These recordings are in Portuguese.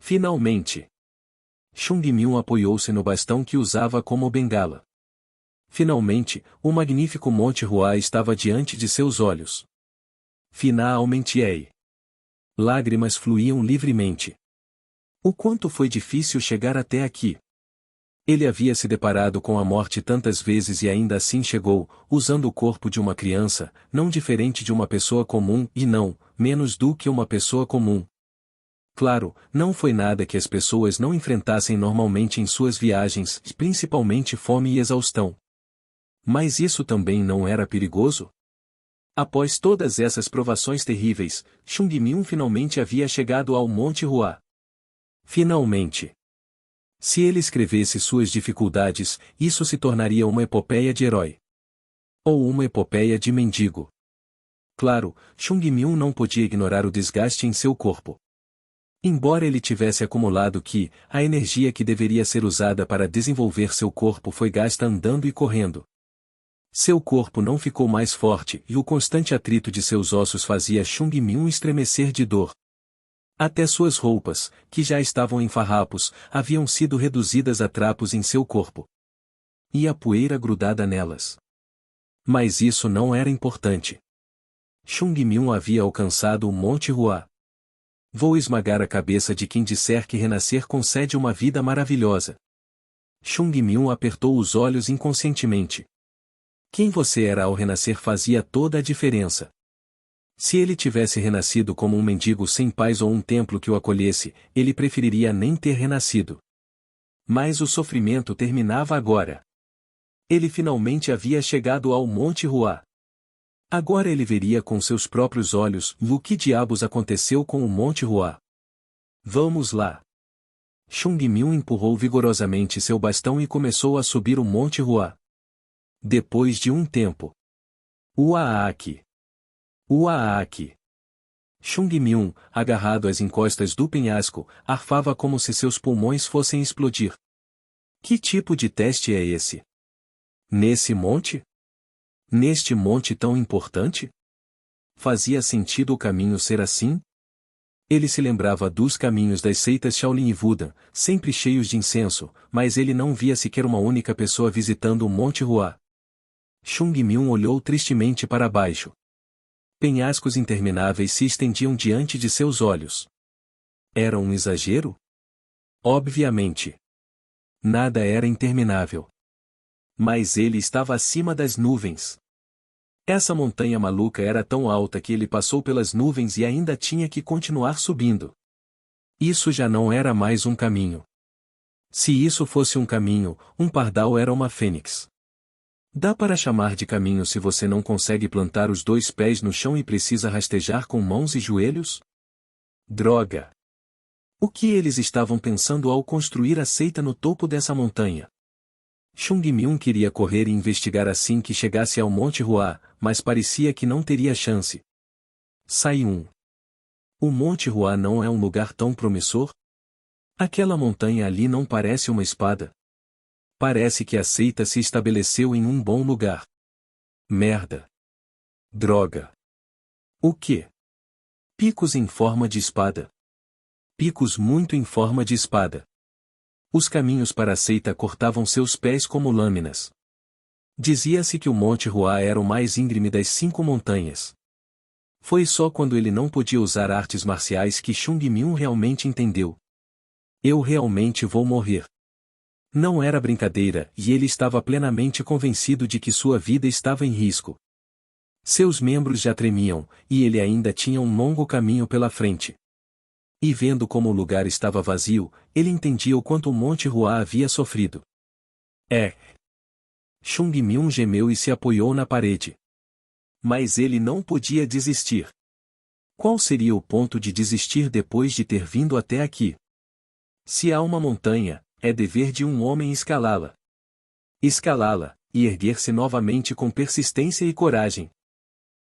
Finalmente! Chung Myung apoiou-se no bastão que usava como bengala. Finalmente, o magnífico Monte Hua estava diante de seus olhos. Finalmente! Lágrimas fluíam livremente. O quanto foi difícil chegar até aqui. Ele havia se deparado com a morte tantas vezes e ainda assim chegou, usando o corpo de uma criança, não diferente de uma pessoa comum e não, menos do que uma pessoa comum. Claro, não foi nada que as pessoas não enfrentassem normalmente em suas viagens, principalmente fome e exaustão. Mas isso também não era perigoso? Após todas essas provações terríveis, Chung Myung finalmente havia chegado ao Monte Hua. Finalmente! Se ele escrevesse suas dificuldades, isso se tornaria uma epopeia de herói. Ou uma epopeia de mendigo. Claro, Chung Myung não podia ignorar o desgaste em seu corpo. Embora ele tivesse acumulado a energia que deveria ser usada para desenvolver seu corpo foi gasta andando e correndo. Seu corpo não ficou mais forte e o constante atrito de seus ossos fazia Chung Myung estremecer de dor. Até suas roupas, que já estavam em farrapos, haviam sido reduzidas a trapos em seu corpo. E a poeira grudada nelas. Mas isso não era importante. Chung Myung havia alcançado o Monte Hua. Vou esmagar a cabeça de quem disser que renascer concede uma vida maravilhosa. Chung Myung apertou os olhos inconscientemente. Quem você era ao renascer fazia toda a diferença. Se ele tivesse renascido como um mendigo sem pais ou um templo que o acolhesse, ele preferiria nem ter renascido. Mas o sofrimento terminava agora. Ele finalmente havia chegado ao Monte Hua. Agora ele veria com seus próprios olhos o que diabos aconteceu com o Monte Hua. Vamos lá. Chung Myung empurrou vigorosamente seu bastão e começou a subir o Monte Hua. Depois de um tempo. Uaaki! Uaaki! Chung Myung, agarrado às encostas do penhasco, arfava como se seus pulmões fossem explodir. Que tipo de teste é esse? Nesse monte? Neste monte tão importante? Fazia sentido o caminho ser assim? Ele se lembrava dos caminhos das seitas Shaolin e Buda, sempre cheios de incenso, mas ele não via sequer uma única pessoa visitando o Monte Hua. Chung Myung olhou tristemente para baixo. Penhascos intermináveis se estendiam diante de seus olhos. Era um exagero? Obviamente. Nada era interminável. Mas ele estava acima das nuvens. Essa montanha maluca era tão alta que ele passou pelas nuvens e ainda tinha que continuar subindo. Isso já não era mais um caminho. Se isso fosse um caminho, um pardal era uma fênix. Dá para chamar de caminho se você não consegue plantar os dois pés no chão e precisa rastejar com mãos e joelhos? Droga! O que eles estavam pensando ao construir a seita no topo dessa montanha? Chung Myung queria correr e investigar assim que chegasse ao Monte Hua, mas parecia que não teria chance. Sai um. O Monte Hua não é um lugar tão promissor? Aquela montanha ali não parece uma espada. Parece que a seita se estabeleceu em um bom lugar. Merda. Droga. O quê? Picos em forma de espada. Picos muito em forma de espada. Os caminhos para a seita cortavam seus pés como lâminas. Dizia-se que o Monte Hua era o mais íngreme das 5 montanhas. Foi só quando ele não podia usar artes marciais que Chung Myung realmente entendeu. Eu realmente vou morrer. Não era brincadeira, e ele estava plenamente convencido de que sua vida estava em risco. Seus membros já tremiam, e ele ainda tinha um longo caminho pela frente. E vendo como o lugar estava vazio, ele entendia o quanto o Monte Hua havia sofrido. Chung Myung gemeu e se apoiou na parede. Mas ele não podia desistir. Qual seria o ponto de desistir depois de ter vindo até aqui? Se há uma montanha, é dever de um homem escalá-la. Escalá-la, e erguer-se novamente com persistência e coragem.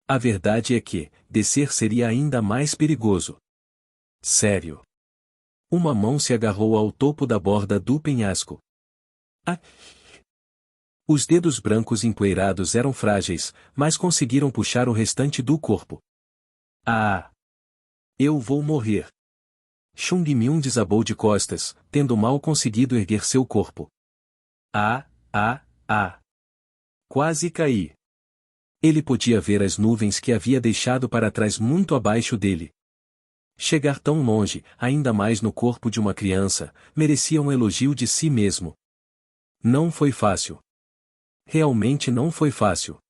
A verdade é que, descer seria ainda mais perigoso. Sério. Uma mão se agarrou ao topo da borda do penhasco. Os dedos brancos empoeirados eram frágeis, mas conseguiram puxar o restante do corpo. Eu vou morrer. Chung Myung desabou de costas, tendo mal conseguido erguer seu corpo. Ah! Quase caí. Ele podia ver as nuvens que havia deixado para trás muito abaixo dele. Chegar tão longe, ainda mais no corpo de uma criança, merecia um elogio de si mesmo. Não foi fácil. Realmente não foi fácil.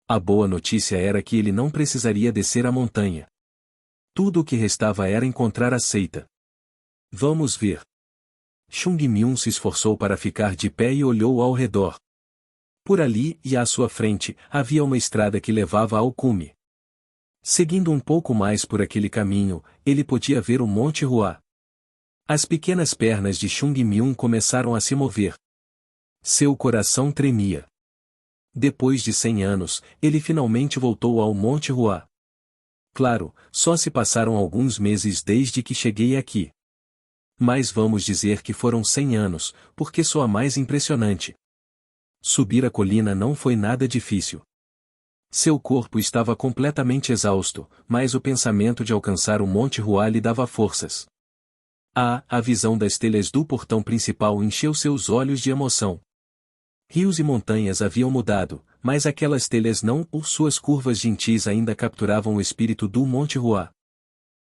A boa notícia era que ele não precisaria descer a montanha. Tudo o que restava era encontrar a seita. Vamos ver. Chung Myung se esforçou para ficar de pé e olhou ao redor. Por ali e à sua frente, havia uma estrada que levava ao cume. Seguindo um pouco mais por aquele caminho, ele podia ver o Monte Hua. As pequenas pernas de Chung Myung começaram a se mover. Seu coração tremia. Depois de 100 anos, ele finalmente voltou ao Monte Hua. Claro, só se passaram alguns meses desde que cheguei aqui. Mas vamos dizer que foram 100 anos, porque sou a mais impressionante. Subir a colina não foi nada difícil. Seu corpo estava completamente exausto, mas o pensamento de alcançar o Monte Hua lhe dava forças. A visão das telhas do portão principal encheu seus olhos de emoção. Rios e montanhas haviam mudado, mas aquelas telhas não, ou suas curvas gentis ainda capturavam o espírito do Monte Hua.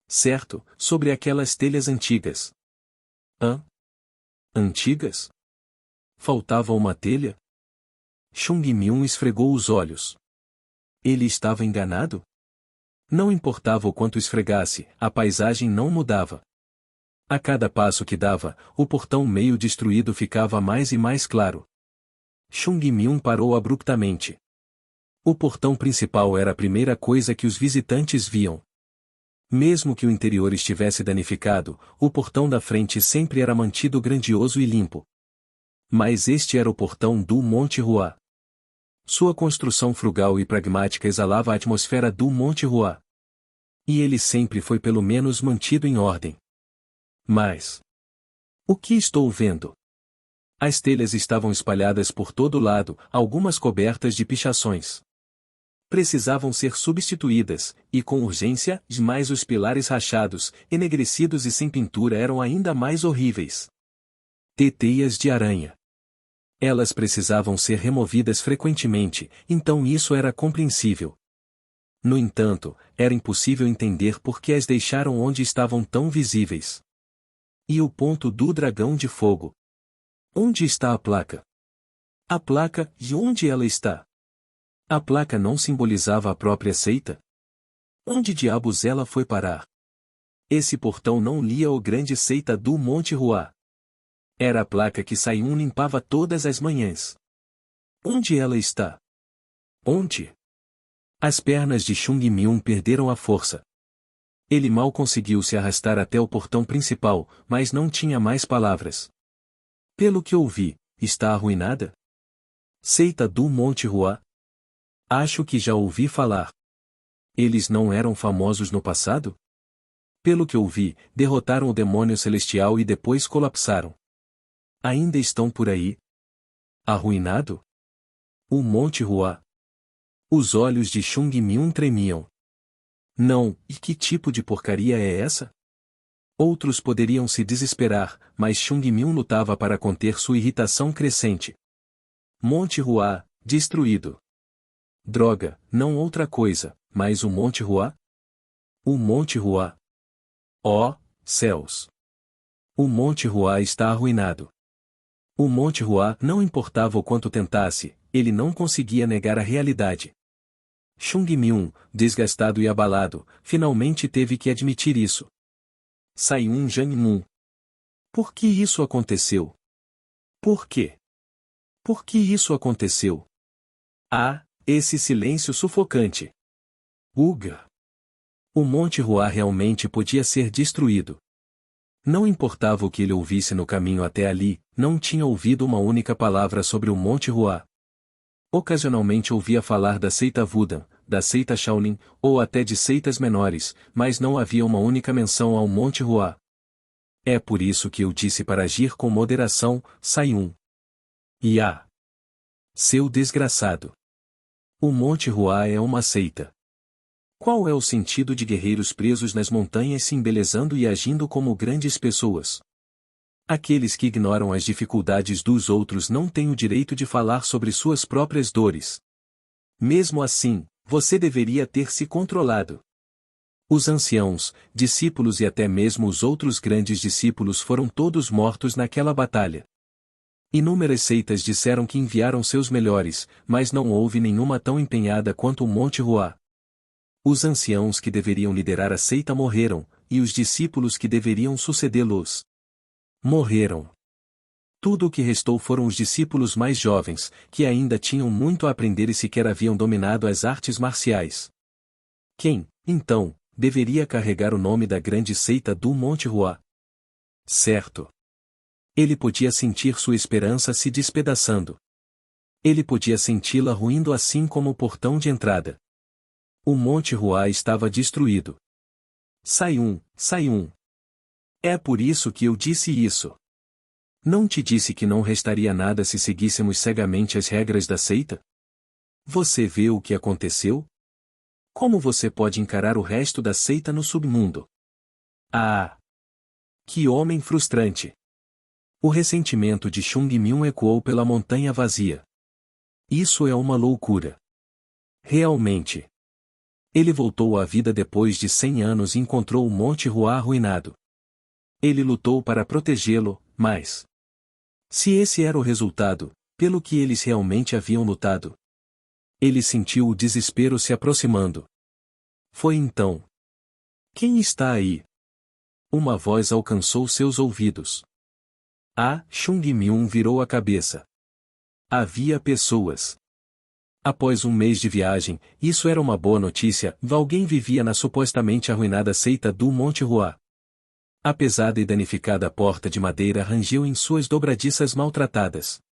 Certo, sobre aquelas telhas antigas. Antigas? Faltava uma telha? Chung Myung esfregou os olhos. Ele estava enganado? Não importava o quanto esfregasse, a paisagem não mudava. A cada passo que dava, o portão meio destruído ficava mais e mais claro. Chung Myung parou abruptamente. O portão principal era a primeira coisa que os visitantes viam. Mesmo que o interior estivesse danificado, o portão da frente sempre era mantido grandioso e limpo. Mas este era o portão do Monte Hua. Sua construção frugal e pragmática exalava a atmosfera do Monte Hua. E ele sempre foi pelo menos mantido em ordem. Mas o que estou vendo? As telhas estavam espalhadas por todo lado, algumas cobertas de pichações. Precisavam ser substituídas, e com urgência, mas os pilares rachados, enegrecidos e sem pintura eram ainda mais horríveis. Teias de aranha. Elas precisavam ser removidas frequentemente, então isso era compreensível. No entanto, era impossível entender por que as deixaram onde estavam tão visíveis. E o ponto do dragão de fogo? Onde está a placa? A placa, e onde ela está? A placa não simbolizava a própria seita? Onde diabos ela foi parar? Esse portão não lia o grande seita do Monte Hua. Era a placa que Sayun limpava todas as manhãs. Onde ela está? Onde? As pernas de Chung Myung perderam a força. Ele mal conseguiu se arrastar até o portão principal, mas não tinha mais palavras. Pelo que ouvi, está arruinada? Seita do Monte Hua? Acho que já ouvi falar. Eles não eram famosos no passado? Pelo que ouvi, derrotaram o demônio celestial e depois colapsaram. Ainda estão por aí? Arruinado? O Monte Hua? Os olhos de Chung Myung tremiam. Não, e que tipo de porcaria é essa? Outros poderiam se desesperar, mas Chung Myung lutava para conter sua irritação crescente. Monte Hua, destruído. Droga, não outra coisa, mas o Monte Hua? O Monte Hua. Oh, céus! O Monte Hua está arruinado. O Monte Hua, não importava o quanto tentasse, ele não conseguia negar a realidade. Chung Myung, desgastado e abalado, finalmente teve que admitir isso. Sayun Jangmun. Por que isso aconteceu? Por quê? Por que isso aconteceu? Esse silêncio sufocante. Uga! O Monte Hua realmente podia ser destruído. Não importava o que ele ouvisse no caminho até ali, não tinha ouvido uma única palavra sobre o Monte Hua. Ocasionalmente ouvia falar da seita Wudang, da seita Shaolin, ou até de seitas menores, mas não havia uma única menção ao Monte Hua. É por isso que eu disse para agir com moderação, Sayun. Seu desgraçado. O Monte Hua é uma seita. Qual é o sentido de guerreiros presos nas montanhas se embelezando e agindo como grandes pessoas? Aqueles que ignoram as dificuldades dos outros não têm o direito de falar sobre suas próprias dores. Mesmo assim, você deveria ter se controlado. Os anciãos, discípulos e até mesmo os outros grandes discípulos foram todos mortos naquela batalha. Inúmeras seitas disseram que enviaram seus melhores, mas não houve nenhuma tão empenhada quanto o Monte Ruá. Os anciãos que deveriam liderar a seita morreram, e os discípulos que deveriam sucedê-los morreram. Tudo o que restou foram os discípulos mais jovens, que ainda tinham muito a aprender e sequer haviam dominado as artes marciais. Quem, então, deveria carregar o nome da grande seita do Monte Ruá? Certo. Ele podia sentir sua esperança se despedaçando. Ele podia senti-la ruindo assim como o portão de entrada. O Monte Ruá estava destruído. Sai-um. É por isso que eu disse isso. Não te disse que não restaria nada se seguíssemos cegamente as regras da seita? Você vê o que aconteceu? Como você pode encarar o resto da seita no submundo? Ah! Que homem frustrante! O ressentimento de Chung Myung ecoou pela montanha vazia. Isso é uma loucura. Realmente. Ele voltou à vida depois de 100 anos e encontrou o Monte Ruá arruinado. Ele lutou para protegê-lo, mas... se esse era o resultado, pelo que eles realmente haviam lutado. Ele sentiu o desespero se aproximando. Foi então. Quem está aí? Uma voz alcançou seus ouvidos. Chung Myung virou a cabeça. Havia pessoas. Após um mês de viagem, isso era uma boa notícia, alguém vivia na supostamente arruinada seita do Monte Ruá. A pesada e danificada porta de madeira rangiu em suas dobradiças maltratadas.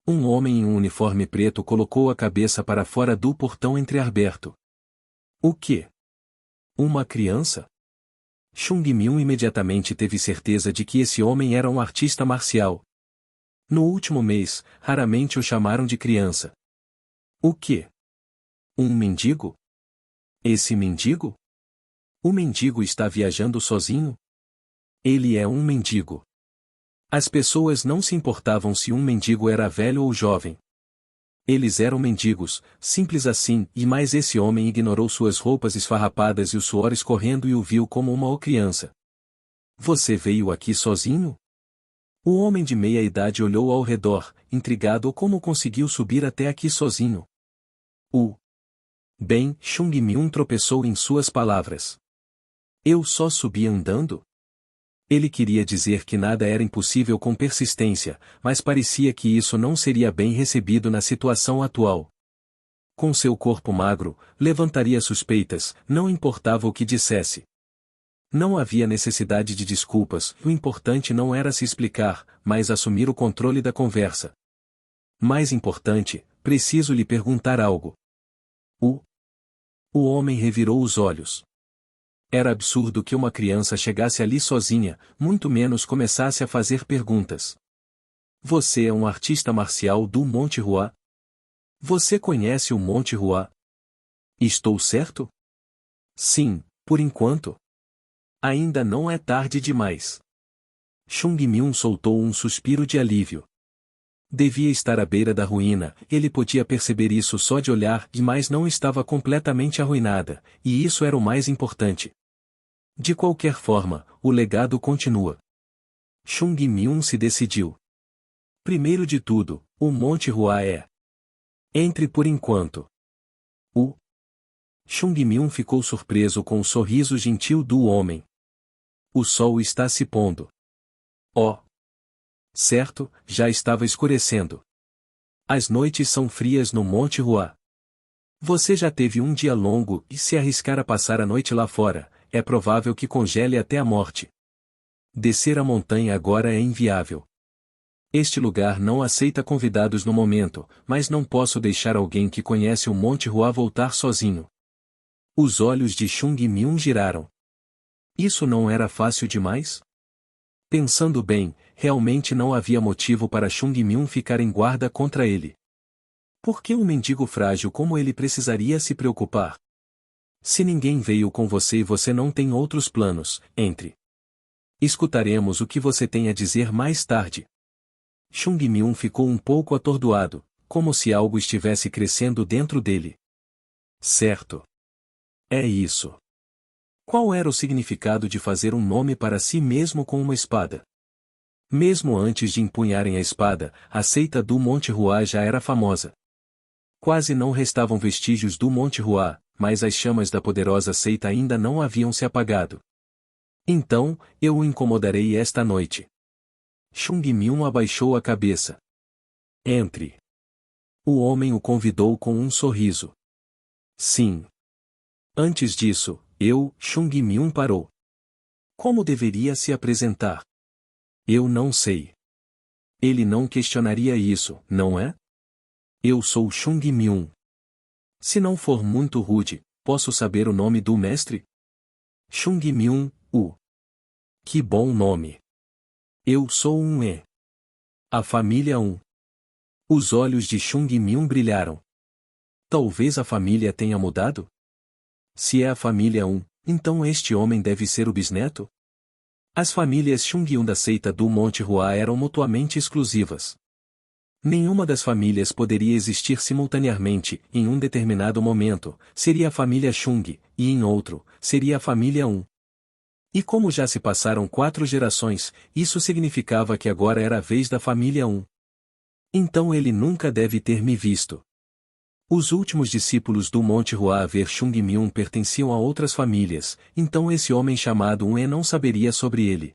Um homem em um uniforme preto colocou a cabeça para fora do portão entreaberto. O quê? Uma criança? Chung Myung imediatamente teve certeza de que esse homem era um artista marcial. No último mês, raramente o chamaram de criança. O quê? Um mendigo? Esse mendigo? O mendigo está viajando sozinho? Ele é um mendigo. As pessoas não se importavam se um mendigo era velho ou jovem. Eles eram mendigos, simples assim, e mais esse homem ignorou suas roupas esfarrapadas e o suor escorrendo e o viu como uma criança. Você veio aqui sozinho? O homem de meia idade olhou ao redor, intrigado como conseguiu subir até aqui sozinho. Bem, Chung Myung tropeçou em suas palavras. Eu só subi andando? Ele queria dizer que nada era impossível com persistência, mas parecia que isso não seria bem recebido na situação atual. Com seu corpo magro, levantaria suspeitas, não importava o que dissesse. Não havia necessidade de desculpas, o importante não era se explicar, mas assumir o controle da conversa. Mais importante, preciso lhe perguntar algo. O homem revirou os olhos. Era absurdo que uma criança chegasse ali sozinha, muito menos começasse a fazer perguntas. Você é um artista marcial do Monte Ruá? Você conhece o Monte Ruá? Estou certo? Sim, por enquanto. Ainda não é tarde demais. Chung Myung soltou um suspiro de alívio. Devia estar à beira da ruína, ele podia perceber isso só de olhar, mas não estava completamente arruinada, e isso era o mais importante. De qualquer forma, o legado continua. Chung Myung se decidiu. Primeiro de tudo, o Monte Ruá é. Entre por enquanto. Chung Myung ficou surpreso com o sorriso gentil do homem. O sol está se pondo. Certo, já estava escurecendo. As noites são frias no Monte Ruá. Você já teve um dia longo e se arriscar a passar a noite lá fora, é provável que congele até a morte. Descer a montanha agora é inviável. Este lugar não aceita convidados no momento, mas não posso deixar alguém que conhece o Monte Ruá voltar sozinho. Os olhos de Chung Myung giraram. Isso não era fácil demais? Pensando bem, realmente não havia motivo para Chung Myung ficar em guarda contra ele. Por que um mendigo frágil como ele precisaria se preocupar? Se ninguém veio com você e você não tem outros planos, entre. Escutaremos o que você tem a dizer mais tarde. Chung Myung ficou um pouco atordoado, como se algo estivesse crescendo dentro dele. Certo. É isso. Qual era o significado de fazer um nome para si mesmo com uma espada? Mesmo antes de empunharem a espada, a seita do Monte Hua já era famosa. Quase não restavam vestígios do Monte Hua, mas as chamas da poderosa seita ainda não haviam se apagado. Então, eu o incomodarei esta noite. Chung Myung abaixou a cabeça. Entre. O homem o convidou com um sorriso. Sim. Antes disso, Chung Myung parou. Como deveria se apresentar? Eu não sei. Ele não questionaria isso, não é? Eu sou Chung Myung. Se não for muito rude, posso saber o nome do mestre? Chung Myung, o. Que bom nome. Eu sou um E. A família 1. Os olhos de Chung Myung brilharam. Talvez a família tenha mudado? Se é a família 1, então este homem deve ser o bisneto? As famílias Chung da seita do Monte Hua eram mutuamente exclusivas. Nenhuma das famílias poderia existir simultaneamente, em um determinado momento, seria a família Chung, e em outro, seria a família 1. E como já se passaram 4 gerações, isso significava que agora era a vez da família 1. Então ele nunca deve ter me visto. Os últimos discípulos do Monte Hua a ver Chung Myung pertenciam a outras famílias, então esse homem chamado Um não saberia sobre ele.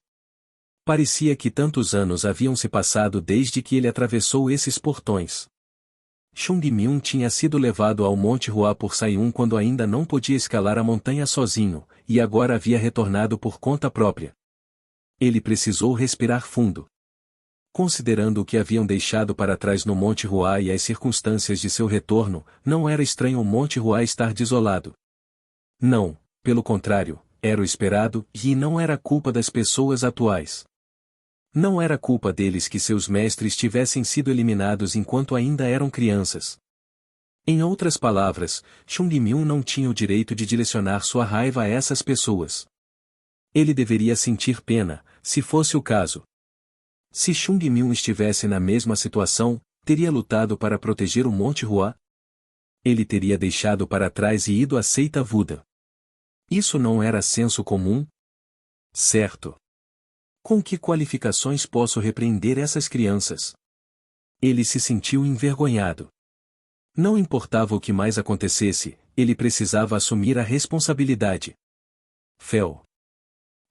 Parecia que tantos anos haviam se passado desde que ele atravessou esses portões. Chung Myung tinha sido levado ao Monte Hua por Sai-un quando ainda não podia escalar a montanha sozinho, e agora havia retornado por conta própria. Ele precisou respirar fundo. Considerando o que haviam deixado para trás no Monte Hua e as circunstâncias de seu retorno, não era estranho o Monte Hua estar desolado. Não, pelo contrário, era o esperado, e não era culpa das pessoas atuais. Não era culpa deles que seus mestres tivessem sido eliminados enquanto ainda eram crianças. Em outras palavras, Chung Myung não tinha o direito de direcionar sua raiva a essas pessoas. Ele deveria sentir pena, se fosse o caso. Se Chung Myung estivesse na mesma situação, teria lutado para proteger o Monte Hua? Ele teria deixado para trás e ido à seita Buda. Isso não era senso comum? Certo. Com que qualificações posso repreender essas crianças? Ele se sentiu envergonhado. Não importava o que mais acontecesse, ele precisava assumir a responsabilidade. Fel.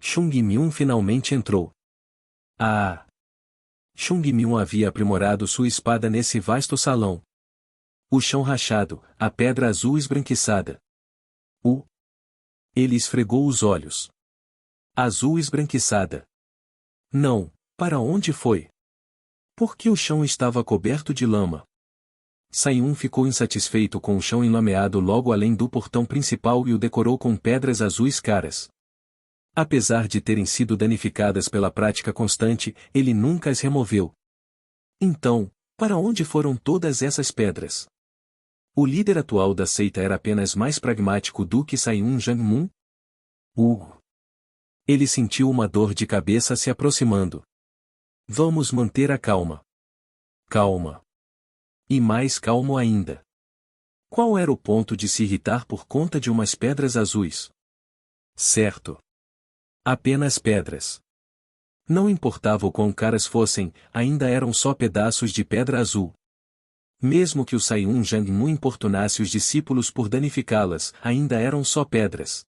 Chung Myung finalmente entrou. Ah! Chung Myung havia aprimorado sua espada nesse vasto salão. O chão rachado, a pedra azul esbranquiçada. Ele esfregou os olhos. Azul esbranquiçada. Não, para onde foi? Por que o chão estava coberto de lama? Sai-un ficou insatisfeito com o chão enlameado logo além do portão principal e o decorou com pedras azuis caras. Apesar de terem sido danificadas pela prática constante, ele nunca as removeu. Então, para onde foram todas essas pedras? O líder atual da seita era apenas mais pragmático do que Sai-un Jangmun? Ele sentiu uma dor de cabeça se aproximando. Vamos manter a calma. Calma. E mais calmo ainda. Qual era o ponto de se irritar por conta de umas pedras azuis? Certo. Apenas pedras. Não importava o quão caras fossem, ainda eram só pedaços de pedra azul. Mesmo que o Sai-un Jangmun importunasse os discípulos por danificá-las, ainda eram só pedras.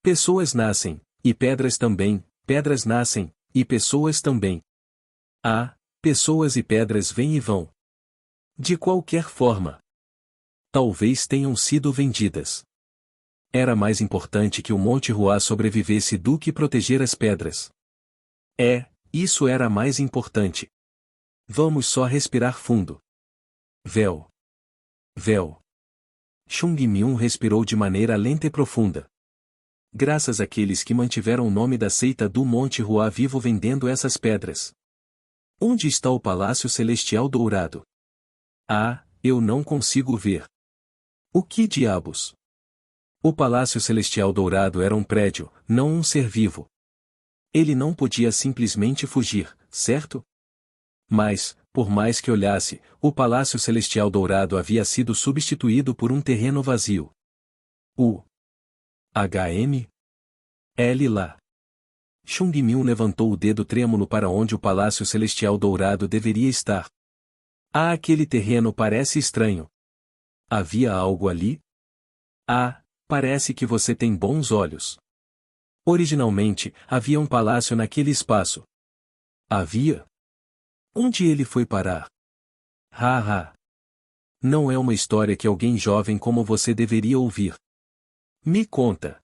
Pessoas nascem, e pedras também, pedras nascem, e pessoas também. Ah, pessoas e pedras vêm e vão. De qualquer forma. Talvez tenham sido vendidas. Era mais importante que o Monte Hua sobrevivesse do que proteger as pedras. Isso era mais importante. Vamos só respirar fundo. Véu. Chung Myung respirou de maneira lenta e profunda. Graças àqueles que mantiveram o nome da seita do Monte Hua vivo vendendo essas pedras. Onde está o Palácio Celestial Dourado? Ah, eu não consigo ver. O que diabos? O Palácio Celestial Dourado era um prédio, não um ser vivo. Ele não podia simplesmente fugir, certo? Mas, por mais que olhasse, o Palácio Celestial Dourado havia sido substituído por um terreno vazio. O HM? L lá. Chung Myung levantou o dedo trêmulo para onde o Palácio Celestial Dourado deveria estar. Ah, aquele terreno parece estranho. Havia algo ali? Ah, parece que você tem bons olhos. Originalmente, havia um palácio naquele espaço. Havia? Onde ele foi parar? Haha. Não é uma história que alguém jovem como você deveria ouvir. Me conta.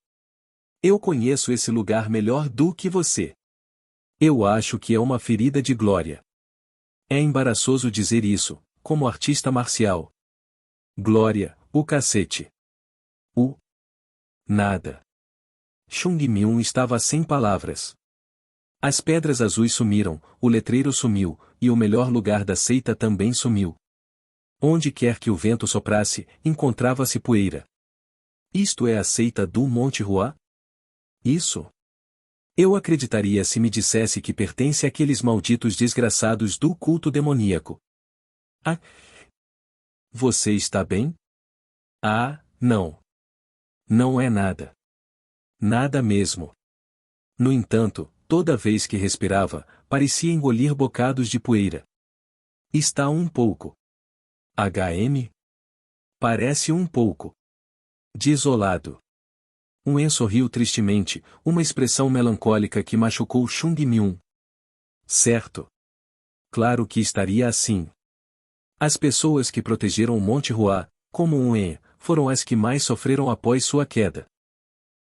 Eu conheço esse lugar melhor do que você. Eu acho que é uma ferida de glória. É embaraçoso dizer isso, como artista marcial. Glória, o cacete. O nada. Chung Myung estava sem palavras. As pedras azuis sumiram, o letreiro sumiu, e o melhor lugar da seita também sumiu. Onde quer que o vento soprasse, encontrava-se poeira. Isto é a seita do Monte Hua? Isso? Eu acreditaria se me dissesse que pertence àqueles malditos desgraçados do culto demoníaco. Ah! Você está bem? Ah, não. Não é nada. Nada mesmo. No entanto, toda vez que respirava, parecia engolir bocados de poeira. Está um pouco. HM? Parece um pouco. Desolado. En sorriu tristemente, uma expressão melancólica que machucou Chung Myung. Certo. Claro que estaria assim. As pessoas que protegeram o Monte Hua, como En, foram as que mais sofreram após sua queda.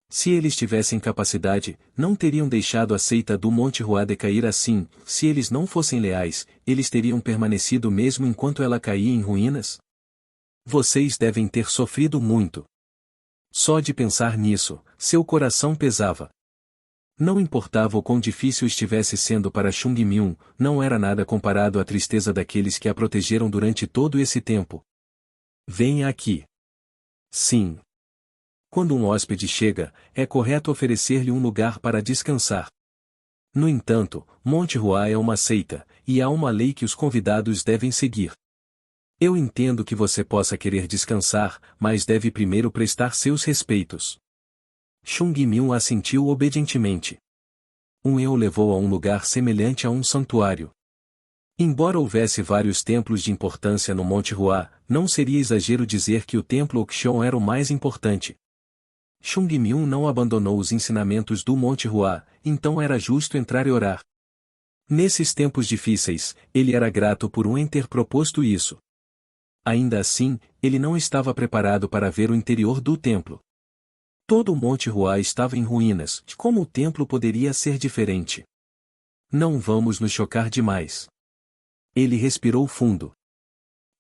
Se eles tivessem capacidade, não teriam deixado a seita do Monte Hua decair assim. Se eles não fossem leais, eles teriam permanecido mesmo enquanto ela caía em ruínas? Vocês devem ter sofrido muito. Só de pensar nisso, seu coração pesava. Não importava o quão difícil estivesse sendo para Chung Myung, não era nada comparado à tristeza daqueles que a protegeram durante todo esse tempo. Venha aqui. Sim. Quando um hóspede chega, é correto oferecer-lhe um lugar para descansar. No entanto, Monte Hua é uma seita, e há uma lei que os convidados devem seguir. Eu entendo que você possa querer descansar, mas deve primeiro prestar seus respeitos. Chung Myung assentiu obedientemente. En o levou a um lugar semelhante a um santuário. Embora houvesse vários templos de importância no Monte Hua, não seria exagero dizer que o templo Oxion era o mais importante. Chung Myung não abandonou os ensinamentos do Monte Hua, então era justo entrar e orar. Nesses tempos difíceis, ele era grato por En ter proposto isso. Ainda assim, ele não estava preparado para ver o interior do templo. Todo o Monte Hua estava em ruínas, como o templo poderia ser diferente? Não vamos nos chocar demais. Ele respirou fundo.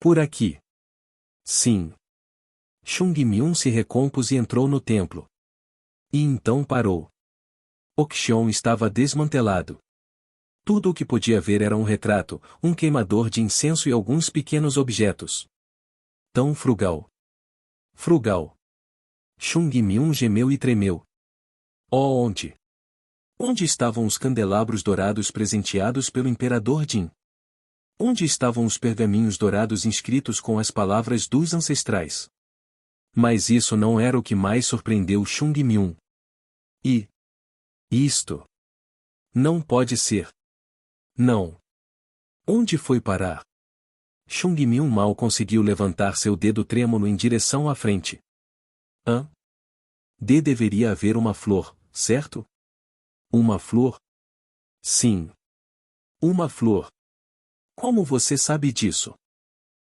Por aqui. Sim. Chung Myung se recompôs e entrou no templo. E então parou. Oxion estava desmantelado. Tudo o que podia ver era um retrato, um queimador de incenso e alguns pequenos objetos. Tão frugal. Frugal. Chung Myung gemeu e tremeu. Oh, onde? Onde estavam os candelabros dourados presenteados pelo imperador Jin? Onde estavam os pergaminhos dourados inscritos com as palavras dos ancestrais? Mas isso não era o que mais surpreendeu Chung Myung. E isto não pode ser. Não. Onde foi parar? Chung Myung mal conseguiu levantar seu dedo trêmulo em direção à frente. Hã? Deveria haver uma flor, certo? Uma flor? Sim. Uma flor. Como você sabe disso?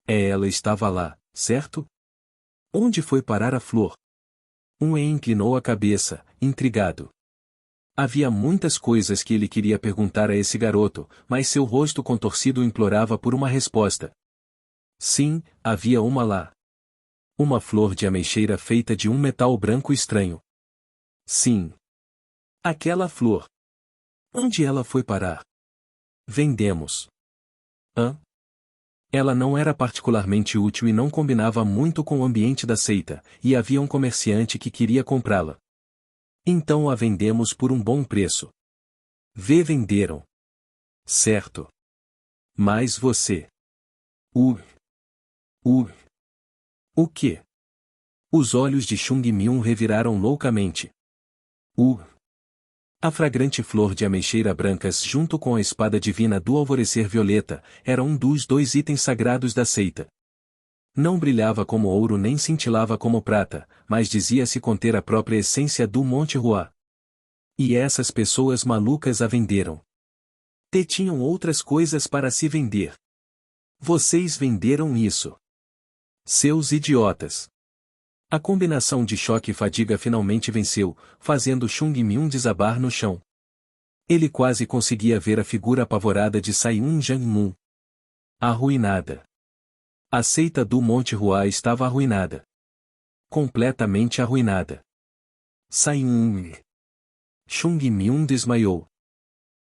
Ela estava lá, certo? Onde foi parar a flor? En inclinou a cabeça, intrigado. Havia muitas coisas que ele queria perguntar a esse garoto, mas seu rosto contorcido implorava por uma resposta. Sim, havia uma lá. Uma flor de ameixeira feita de um metal branco estranho. Sim. Aquela flor. Onde ela foi parar? Vendemos. Hã? Ela não era particularmente útil e não combinava muito com o ambiente da seita, e havia um comerciante que queria comprá-la. Então a vendemos por um bom preço. Venderam. Certo. Mas você. O quê? Os olhos de Chung Myung reviraram loucamente. A fragrante flor de ameixeira brancas junto com a espada divina do alvorecer violeta, era um dos 2 itens sagrados da seita. Não brilhava como ouro nem cintilava como prata, mas dizia-se conter a própria essência do Monte Hua. E essas pessoas malucas a venderam. Tinham outras coisas para se vender. Vocês venderam isso. Seus idiotas. A combinação de choque e fadiga finalmente venceu, fazendo Chung Myung desabar no chão. Ele quase conseguia ver a figura apavorada de Sai-un Jang-moon. Arruinada. A seita do Monte Hua estava arruinada. Completamente arruinada. Sai-un. Chung Myung desmaiou.